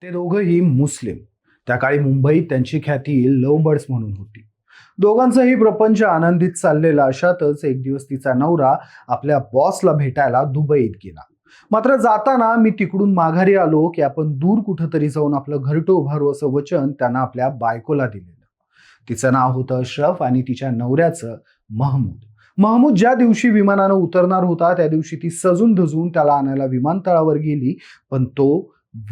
ते दोघंही मुस्लिम. त्या काळी मुंबईत त्यांची ख्याती लव्ह बर्ड्स म्हणून होती. दोघांचाही प्रपंच आनंदित चाललेला. अशातच एक दिवस तिचा नवरा आपल्या बॉसला भेटायला दुबईत गेला. मात्र जाताना मी तिकडून माघारी आलो की आपण दूर कुठंतरी जाऊन आपलं घरटं उभारू असं वचन त्यांना आपल्या बायकोला दिलेलं. तिचं नाव होतं अशरफ आणि तिच्या नवऱ्याचं महमूद. महमूद ज्या दिवशी विमानानं उतरणार होता त्या दिवशी ती सजून धजून त्याला आणायला विमानतळावर गेली, पण तो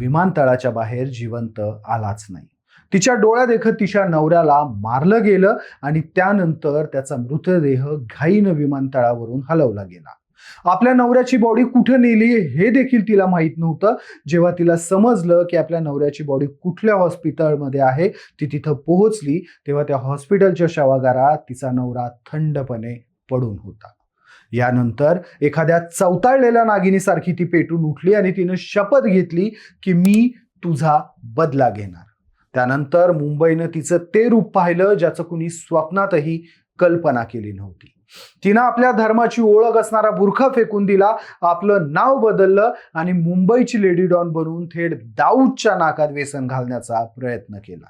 विमानतळाच्या बाहेर जिवंत आलाच नाही. तिच्या डोळ्या देखत तिच्या नवऱ्याला मारलं गेलं आणि त्यानंतर त्याचा मृतदेह घाईनं विमानतळावरून हलवला गेला. आपल्या नवऱ्याची बॉडी कुठे नेली हे देखील तिला माहित नव्हतं. जेव्हा तिला समजलं की आपल्या नवऱ्याची बॉडी कुठल्या हॉस्पिटलमध्ये आहे, ती तिथं पोहोचली तेव्हा त्या हॉस्पिटलच्या शवागारात तिचा नवरा थंडपणे पडून होता. यानंतर एखाद्या चवताळलेल्या नागिनीसारखी ती पेटून उठली आणि तिनं शपथ घेतली की मी तुझा बदला घेणार. त्यानंतर मुंबईनं तिचं ते रूप पाहिलं ज्याचं कुणी स्वप्नातही कल्पना केली नव्हती. तिनं आपल्या धर्माची ओळख असणारा बुरखा फेकून दिला, आपलं नाव बदललं आणि मुंबईची लेडी डॉन बनून थेट दाऊदच्या नाकात व्यसन घालण्याचा प्रयत्न केला.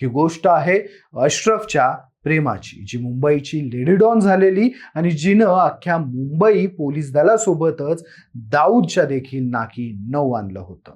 ही गोष्ट आहे अशरफच्या प्रेमाची, जी मुंबईची लेडी डॉन झालेली आणि जिनं अख्ख्या मुंबई पोलीस दलासोबतच दाऊदच्या देखील नाकी नऊ आणलं होतं.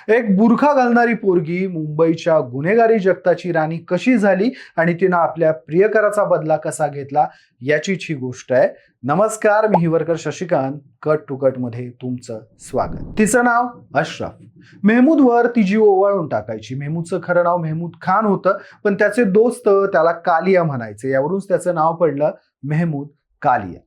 एक बुरखा घालणारी पोरगी मुंबईच्या गुन्हेगारी जगताची राणी कशी झाली आणि तिनं आपल्या प्रियकराचा बदला कसा घेतला याचीच ही गोष्ट आहे. नमस्कार, मी Hiwarkar Shashikant. Cut to cut मध्ये तुमचं स्वागत. तिचं नाव अशरफ. मेहमूदवर ती जीव ओवाळून टाकायची. मेहमूदचं खरं नाव मेहमूद खान होतं, पण त्याचे दोस्त त्याला कालिया म्हणायचे. यावरूनच त्याचं नाव पडलं मेहमूद कालिया.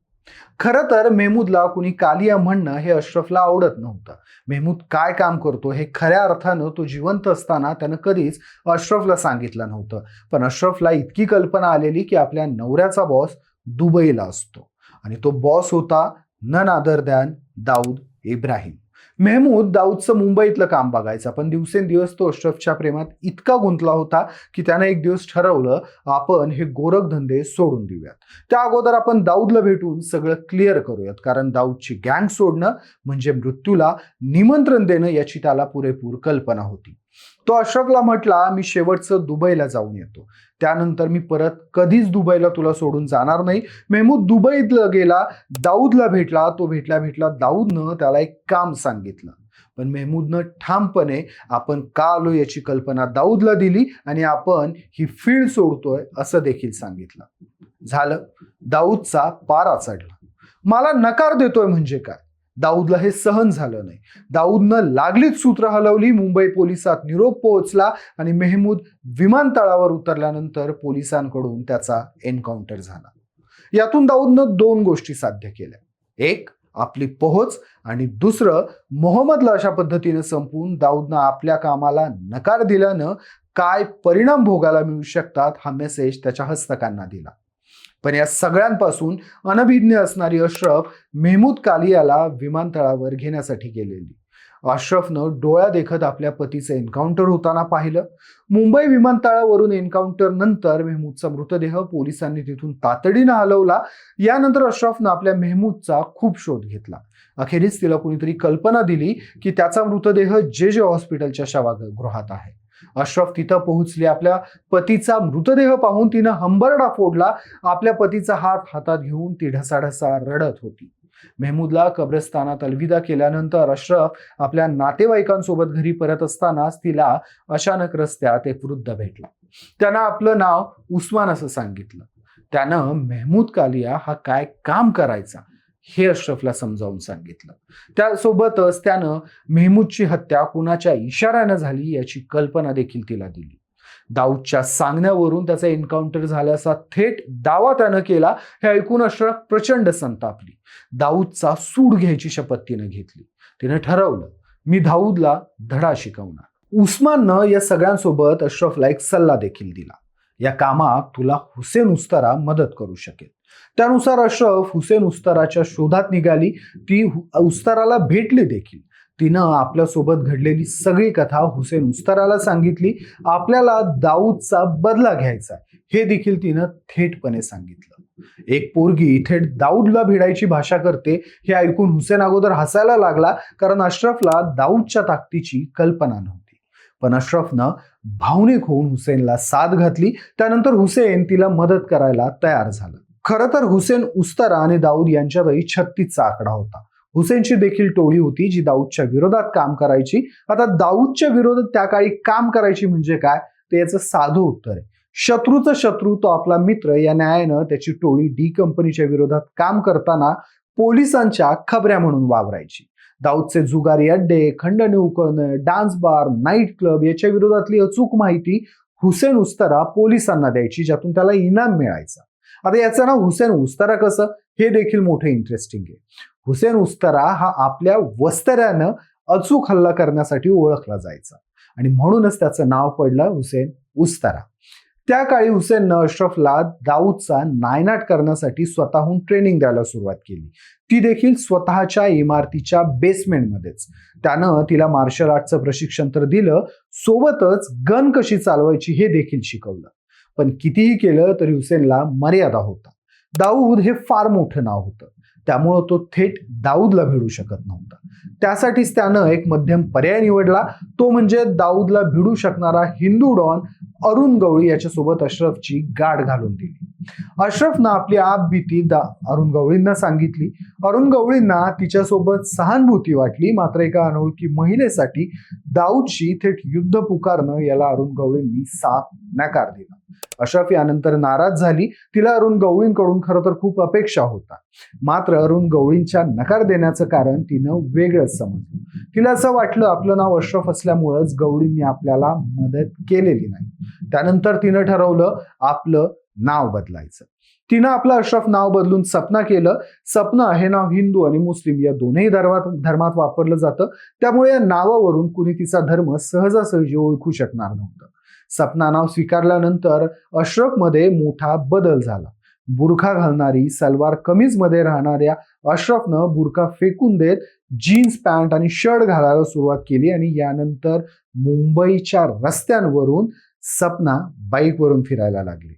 खरं तर मेहमूदला कुणी कालिया म्हणणं हे अशरफला आवडत नव्हतं. मेहमूद काय काम करतो हे खऱ्या अर्थानं तो जिवंत असताना त्यानं कधीच अशरफला सांगितलं नव्हतं. पण अशरफला इतकी कल्पना आलेली की आपल्या नवऱ्याचा बॉस दुबईला असतो आणि तो बॉस होता none other than Dawood Ibrahim. Mehmood दाऊदचं मुंबईतलं काम बघायचा, पण दिवसेंदिवस तो अशरफच्या प्रेमात इतका गुंतला होता की त्यानं एक दिवस ठरवलं आपण हे गोरखधंदे सोडून देऊयात. त्या अगोदर आपण दाऊदला भेटून सगळं क्लिअर करूयात, कारण दाऊदची गँग सोडणं म्हणजे मृत्यूला निमंत्रण देणं याची त्याला पुरेपूर कल्पना होती. तो अशरफला म्हटला, मी शेवटचं दुबईला जाऊन येतो, त्यानंतर मी परत कधीच दुबईला तुला सोडून जाणार नाही. मेहमूद दुबईला गेला, दाऊदला भेटला. तो भेटल्या दाऊदनं त्याला एक काम सांगितलं, पण मेहमूदनं ठामपणे आपण का आलो याची कल्पना दाऊदला दिली आणि आपण ही फील्ड सोडतोय असं देखील सांगितलं. झालं, दाऊदचा पारा चढला. मला नकार देतोय म्हणजे काय? दाऊदला हे सहन झालं नाही. दाऊदनं लागलीच सूत्र हलवली. मुंबई पोलिसात निरोप पोहोचला आणि मेहमूद विमानतळावर उतरल्यानंतर पोलिसांकडून त्याचा एन्काउंटर झाला. यातून दाऊदनं दोन गोष्टी साध्य केल्या. एक, आपली पोहोच, आणि दुसरं, मोहम्मदला अशा पद्धतीनं संपवून दाऊदनं आपल्या कामाला नकार दिल्यानं काय परिणाम भोगायला मिळू शकतात हा मेसेज त्याच्या हस्तकांना दिला. पण या सगळ्यांपासून अनभिज्ञ असणारी अशरफ मेहमूद कालियाला विमानतळावर घेण्यासाठी गेलेली. अशरफनं डोळ्या देखत आपल्या पतीचं एन्काउंटर होताना पाहिलं. मुंबई विमानतळावरून एन्काउंटर नंतर मेहमूदचा मृतदेह पोलिसांनी तिथून तातडीनं हलवला. यानंतर अशरफनं आपल्या मेहमूदचा खूप शोध घेतला. अखेरीस तिला कुणीतरी कल्पना दिली की त्याचा मृतदेह जे हॉस्पिटलच्या शवागृहात आहे. अशरफ तिथं पोहोचली. आपल्या पतीचा मृतदेह पाहून तिनं हंबरडा फोडला. आपल्या पतीचा हात हातात घेऊन ती ढसाढसा रडत होती. मेहमूदला कब्रस्तानात अलविदा केल्यानंतर अशरफ आपल्या नातेवाईकांसोबत घरी परत असतानाच तिला अचानक रस्त्यात एक वृद्ध भेटला. त्यानं आपलं नाव उस्मान असं सांगितलं. त्यानं मेहमूद कालिया हा काय काम करायचा हे अशरफला समजावून सांगितलं. त्यासोबतच त्यानं मेहमूदची हत्या कुणाच्या इशाऱ्यानं झाली याची कल्पना देखील तिला दिली. दाऊदच्या सांगण्यावरून त्याचा एन्काउंटर झाल्याचा थेट दावा त्यानं केला. हे ऐकून अशरफ प्रचंड संतापली. दाऊदचा सूड घ्यायची शपथ तिनं घेतली. तिनं ठरवलं, मी दाऊदला धडा शिकवणार. उस्माननं या सगळ्यांसोबत अशरफला एक सल्ला देखील दिला. या कामात तुला हुसेन उस्तरा मदत करू शकेल. त्यानुसार अशरफ हुसेन उस्तराच्या शोधात निघाली. ती उस्तराला भेटली देखील. तिनं आपल्यासोबत घडलेली सगळी कथा हुसेन उस्तराला सांगितली. आपल्याला दाऊदचा बदला घ्यायचा हे देखील तिनं थेटपणे सांगितलं. एक पोरगी थेट दाऊदला भिडायची भाषा करते हे ऐकून हुसेन अगोदर हसायला लागला, कारण अशरफला दाऊदच्या ताकदीची कल्पना नव्हती. पण अशरफनं भावनिक होऊन हुसेनला साथ घातली. त्यानंतर हुसेन तिला मदत करायला तयार झाला. खरं तर हुसेन उस्तरा आणि दाऊद यांच्यातही 36चा आकडा होता. हुसेनची देखील टोळी होती जी दाऊदच्या विरोधात काम करायची. आता दाऊदच्या विरोधात त्या काळी काम करायची म्हणजे काय, ते याचं साधं उत्तर आहे. शत्रूचा शत्रू तो आपला मित्र या न्यायानं त्याची टोळी डी कंपनीच्या विरोधात काम करताना पोलिसांच्या खबऱ्या म्हणून वावरायची. दाऊदचे जुगारी अड्डे, खंडणी उकळणं, डान्स बार, नाईट क्लब याच्या विरोधातली अचूक माहिती हुसेन उस्तरा पोलिसांना द्यायची, ज्यातून त्याला इनाम मिळायचा. आता याचं नाव हुसेन उस्तरा कसं, हे देखील मोठं इंटरेस्टिंग आहे. हुसेन उस्तरा हा आपल्या वस्त्यानं अचूक हल्ला करण्यासाठी ओळखला जायचा आणि म्हणूनच त्याचं नाव पडलं हुसेन उस्तरा. त्या काळी हुसेननं अशरफला दाऊदचा नायनाट करण्यासाठी स्वतःहून ट्रेनिंग द्यायला सुरुवात केली, ती देखील स्वतःच्या इमारतीच्या बेसमेंटमध्येच. त्यानं तिला मार्शल आर्टचं प्रशिक्षण तर दिलं, सोबतच गन कशी चालवायची हे देखील शिकवलं. पण कितीही केलं तरी हुसेनला मर्यादा होता. दाऊद हे फार मोठं नाव होतं, त्यामुळं तो थेट दाऊदला भिडू शकत नव्हता. त्यासाठीच त्यानं एक मध्यम पर्याय निवडला, तो म्हणजे दाऊदला भिडू शकणारा हिंदू डॉन अरुण गवळी याच्यासोबत अशरफची गाठ घालून दिली. अशरफनं आपली आपबीती अरुण गवळींना सांगितली. अरुण गवळींना तिच्यासोबत सहानुभूती वाटली, मात्र एका अनोळखी महिलेसाठी दाऊदशी थेट युद्ध पुकारणं याला अरुण गवळींनी साफ नकार दिला. अशरफ यानंतर नाराज झाली. तिला अरुण गवळींकडून खरं तर खूप अपेक्षा होता, मात्र अरुण गवळींच्या नकार देण्याचं कारण तिनं वेगळंच समजलं. तिला असं वाटलं आपलं नाव अशरफ असल्यामुळेच गवळींनी आपल्याला मदत केलेली नाही. त्यानंतर तिनं ठरवलं आपलं नाव बदलायचं. तिनं आपलं अशरफ नाव बदलून सपना केलं. सपना हे नाव हिंदू आणि मुस्लिम या दोन्ही धर्मात वापरलं जातं, त्यामुळे या नावावरून कुणी तिचा धर्म सहजासहजी ओळखू शकणार नव्हतं. सपना नाव स्वीकारल्यानंतर अशरफमध्ये मोठा बदल झाला. बुरखा घालणारी, सलवार कमीजमध्ये राहणाऱ्या अशरफनं बुरखा फेकून देत जीन्स पॅन्ट आणि शर्ट घालायला सुरुवात केली आणि यानंतर मुंबईच्या रस्त्यांवरून सपना बाईकवरून फिरायला लागली.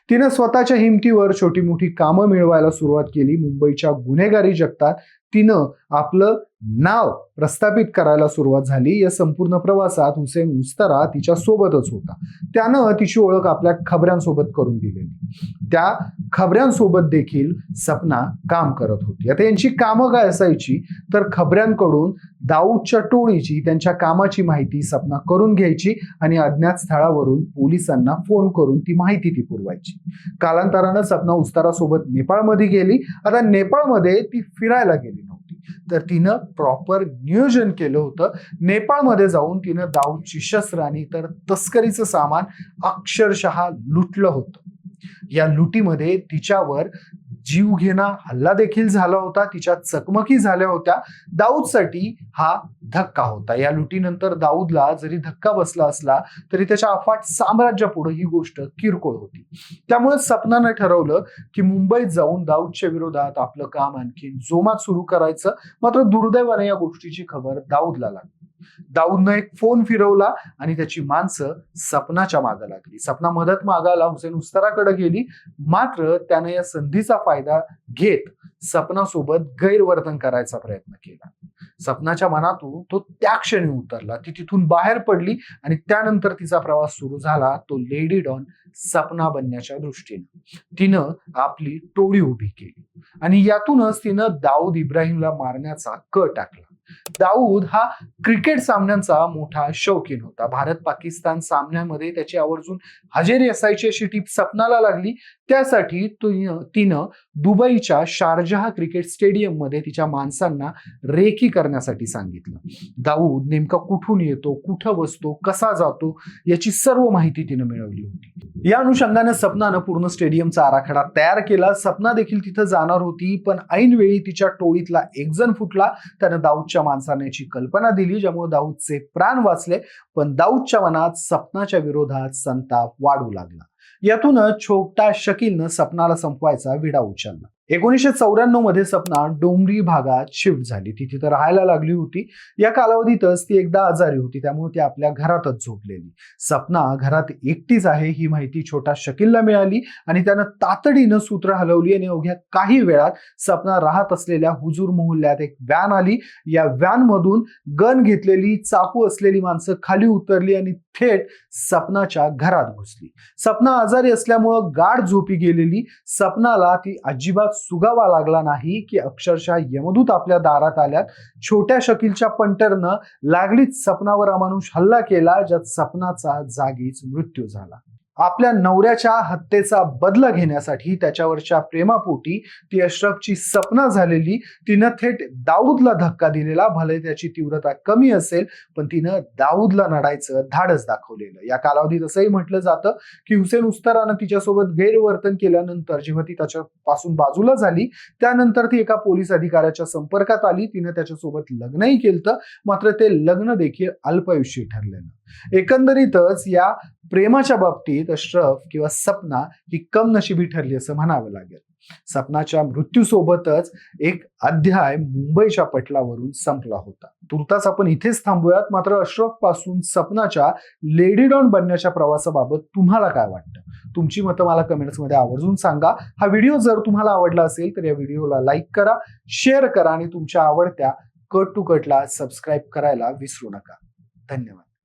तिनं स्वतःच्या हिमतीवर छोटी मोठी कामं मिळवायला सुरुवात केली. मुंबईच्या गुन्हेगारी जगतात तिनं आपलं नाव प्रस्थापित करायला सुरुवात झाली. या संपूर्ण प्रवासात हुसेन उस्तरा तिच्या सोबतच होता. त्यानं तिची ओळख आपल्या खबऱ्यांसोबत करून दिलेली. त्या खबऱ्यांसोबत देखील सपना काम करत होती. आता यांची कामं काय असायची तर खबऱ्यांकडून दाऊदच्या टोळीची, त्यांच्या कामाची माहिती सपना करून घ्यायची आणि अज्ञात स्थळावरून पोलिसांना फोन करून ती माहिती ती पुरवायची. कालांतरानं सपना उस्तारासोबत नेपाळमध्ये गेली. आता नेपाळमध्ये ती फिरायला गेली नव्हती, तर तिनं प्रॉपर नियोजन केलं होतं. नेपाळमध्ये जाऊन तिनं दाऊदची शस्त्र आणि इतर तस्करीचं सामान अक्षरशः लुटलं होतं. या लुटीमध्ये तिच्यावर जीवघेणा हल्ला देखील झाला होता, तिच्या चकमकी झाल्या होत्या. दाऊदसाठी हा धक्का होता. या लुटीनंतर दाऊदला जरी धक्का बसला असला तरी त्याच्या अफाट साम्राज्यापुढे ही गोष्ट किरकोळ होती. त्यामुळे सपनानं ठरवलं की मुंबईत जाऊन दाऊदच्या विरोधात आपलं काम आणखी जोमात सुरू करायचं. मात्र दुर्दैवाने या गोष्टीची खबर दाऊदला लागली. दाऊदनं एक फोन फिरवला आणि त्याची माणसं सपनाच्या मागे लागली. सपना मदत मागायला हुसेन उस्तराकडे गेली, मात्र त्याने या संधीचा फायदा घेत सपनासोबत गैरवर्तन करायचा प्रयत्न केला. सपनाच्या मनातून तो त्या क्षणी उतरला. ती तिथून बाहेर पडली आणि त्यानंतर तिचा प्रवास सुरू झाला तो लेडी डॉन सपना बनण्याच्या दृष्टीनं. तिनं आपली टोळी उभी केली आणि यातूनच तिनं दाऊद इब्राहिमला मारण्याचा कट टाकला. दाऊद हा क्रिकेट सामन्यांचा मोठा शौकीन होता. भारत पाकिस्तान सामन्यामध्ये त्याची आवर्जून हजेरी असायची अशी टीप सपनाला लागली. त्यासाठी तिनं दुबईच्या शारजहा क्रिकेट स्टेडियम मध्ये तिच्या माणसांना रेकी करण्यासाठी सांगितलं. दाऊद नेमका कुठून येतो, कुठं बसतो, कसा जातो याची सर्व माहिती तिनं मिळवली होती. या अनुषंगाने सपनानं पूर्ण स्टेडियमचा आराखडा तयार केला. सपना देखील तिथं जाणार होती, पण ऐनवेळी तिच्या टोळीतला एक जण फुटला. त्यानं दाऊदच्या माणसाने याची कल्पना दिली, ज्यामुळे दाऊदचे प्राण वाचले. पण दाऊदच्या मनात सपनाच्या विरोधात संताप वाढू लागला. यातूनच छोटा शकीलनं सपनाला संपवायचा विडा उचलला. 1994 मध्ये सपना डोंगरी भागात शिफ्ट झाली. ती तिथं राहायला लागली होती. या कालावधीतच ती एकदा आजारी होती, त्यामुळे ती आपल्या घरातच झोपलेली. सपना घरात एकटीच आहे ही माहिती छोटा शकीलला मिळाली आणि त्यानं तातडीनं सूत्र हलवली आणि अवघ्या काही वेळात सपना राहत असलेल्या हुजूर मोहल्ल्यात एक व्हॅन आली. या व्हॅन मधून गन घेतलेली, चाकू असलेली माणसं खाली उतरली आणि थेट सपनाच्या घरात घुसली. सपना आजारी असल्यामुळं गाढ झोपी गेलेली. सपनाला ती अजिबात सुगावा लागला नाही की अक्षरशः यमदूत आपल्या दारात आल्यात. छोट्या शकीलच्या पंटरनं लागलीच सपनावर अमानुष हल्ला केला, ज्यात सपनाचा जागीच मृत्यू झाला. आपल्या नवऱ्याच्या हत्येचा बदला घेण्यासाठी त्याच्यावरच्या प्रेमापोटी ती अशरफची सपना झालेली. तिनं थेट दाऊदला धक्का दिलेला. भले त्याची तीव्रता कमी असेल, पण तिनं दाऊदला नडायचं धाडस दाखवलेलं. या कालावधीत असंही म्हटलं जातं की हुसेन उस्तरानं तिच्यासोबत गैरवर्तन केल्यानंतर जेव्हा ती त्याच्यापासून बाजूला झाली, त्यानंतर ती एका पोलीस अधिकाऱ्याच्या संपर्कात आली. तिनं त्याच्यासोबत लग्नही केलं, मात्र ते लग्न देखील अल्पायुषी ठरलेलं. एकंदरीतच या प्रेमाच्या बाबतीत अशरफ किंवा सपना ही कमनशिबी ठरली असं म्हणावं लागेल. सपनाच्या मृत्यूसोबतच एक अध्याय मुंबईच्या पटलावरून संपला होता. तुर्तास आपण इथेच थांबूयात. मात्र अशरफ पासून सपनाच्या लेडी डॉन बनण्याच्या प्रवासाबाबत तुम्हाला काय वाटतं? तुमची मतं मला कमेंट्समध्ये आवर्जून सांगा. हा व्हिडिओ जर तुम्हाला आवडला असेल तर या व्हिडिओला लाईक करा, शेअर करा आणि तुमच्या आवडत्या कट टू कटला सबस्क्राईब करायला विसरू नका. धन्यवाद.